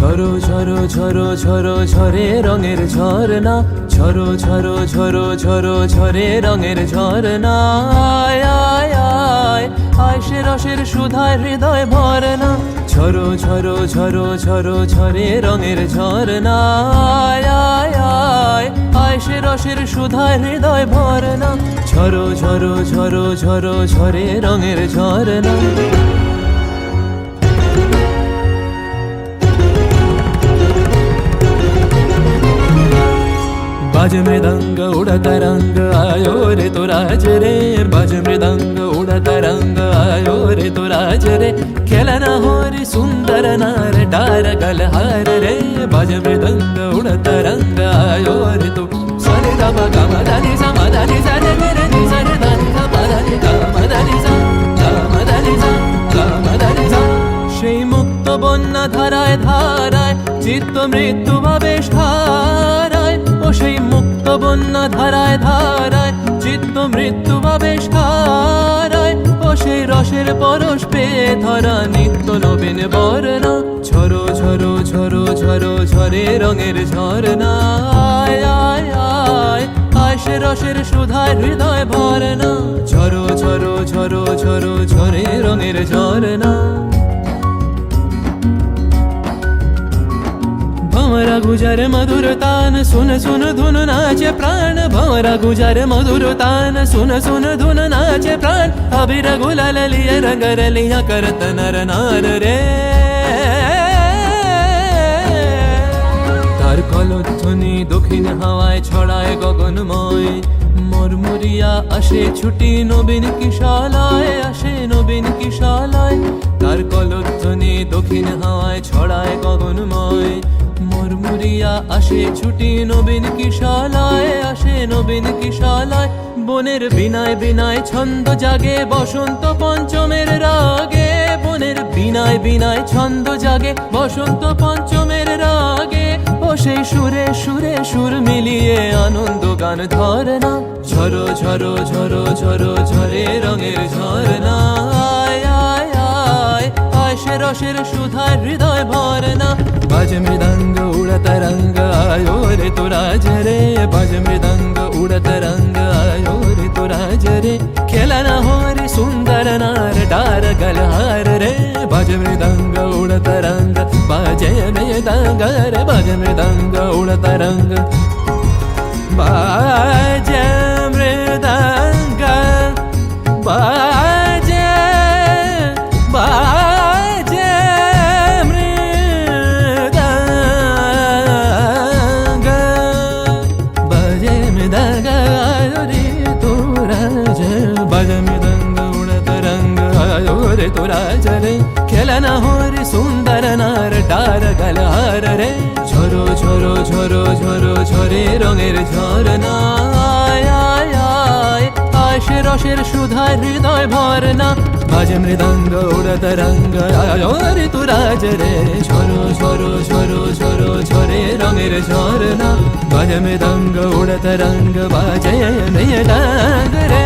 ঝরো ঝরো ঝরো ঝরো ঝরে রঙের ঝরনা, ঝরো ঝরো ঝরো ঝরো ঝরে রঙের ঝরনা। আয় আয় আয় আয় সে রসের সুধায় হৃদয় ভরনা, ঝরো ঝরো ঝরো ঝরো ঝরে রঙের ঝরনা। আয় আয় আয় আয় সে রসের সুধায় হৃদয় ভরনা, ঝরো ঝরো ঝরো ঝরো ঝরে রঙের ঝরনা। बाज मृदंग उड़ता रंग आयो रे तो राज रे, बाज मृदंग उड़ता रंग आयो रे तो राज रे। खेलना हो रे सुंदर नार डार गलहार रे, बाज मृदंग उड़ता रंग आयो रे तो सरे दा गा मा दा नि सा मा दा नि सा रे रे नि सा रे दा नि सा मा दा नि गा मा दा नि सा गा मा दा नि सा गा मा दा नि सा। সেই মুক্ত বন্যা ধারায় ধারায় চিত্ত মৃত্যু ভাবে সারায়, ও সেই মুক্ত বন্যা ধারায় ধারায় চিত্ত মৃত্যু ভাবে সারায়। ও সেই রসের পরশ পেয়ে ধরা নিত্য নবীন বর্ণা, ঝরো ঝরো ঝরো ঝরো ঝরে রঙের ঝরনা। আয় আয় আয় আয় সে রসের সুধায় হৃদয় ভরনা, ঝরো ঝরো ঝরো ঝরো ঝরে রঙের ঝরনা। भंवरा गुजर मधुर तान सुन सुन धुन नाचे प्राण, भंवरा गुजर मधुर तान सुन सुन धुन नाचे प्राण। अबीर गुलाल लिया रंग रलिया करत नर नार रे, तार कलध्वनि दक्षिण हावाয় ছড়ায় গগনময়। মরমরিয়া আসে ছুটি নবীন কিশালয়, আসে নবীন কিশালয়। তার কলধ্বনি দক্ষিণ হাওয়ায় ছড়ায় গগনময়। মরমরিয়া আসে ছুটি নবীন কিশালয়, আসে নবীন কিশালয়। বনের বিনায় বিনায় ছন্দ জাগে বসন্ত পঞ্চমের রাগে, বনের বিনায় বিনায় ছন্দ জাগে বসন্ত পঞ্চমের রাগে। ও সেই সুরে সুরে সুর মিলিয়ে আনন্দ গান ধরনা, ঝরো ঝরো ঝরো ঝরো ঝরে রঙের ঝরনা। আয় আয় আয় আয় সে রসের সুধায় হৃদয় ভরনা, बाज मृदंग उड़ता रंग आयो रे तो राज रे, बाज मृदंग उड़ता रंग आयो रे तो राज रे। खेलना हो रे सुंदर नार डार गलहार रे, बाज मृदंग उड़ता रंग बाजे मृदंग रे, बाज मृदंग उड़ता रंग बाजे मृदंग बाजे बाजे तो राज रे। खेलना हो रे सुंदर नार डार गलहार रे, झरो झरो झरो झरो झरे रঙের ঝরনা। আয় আয় আয় আয় সে রসের সুধায় হৃদয় ভরনা, বাজে মৃদঙ্গ উড়ত রঙ্গ আয় রে তো রাজ রে। ঝরো ঝরো ঝরো ঝরো ঝরে রঙের ঝরনা, বাজে মৃদঙ্গ উড়ত রঙ্গ বাজে মৃদঙ্গ রে।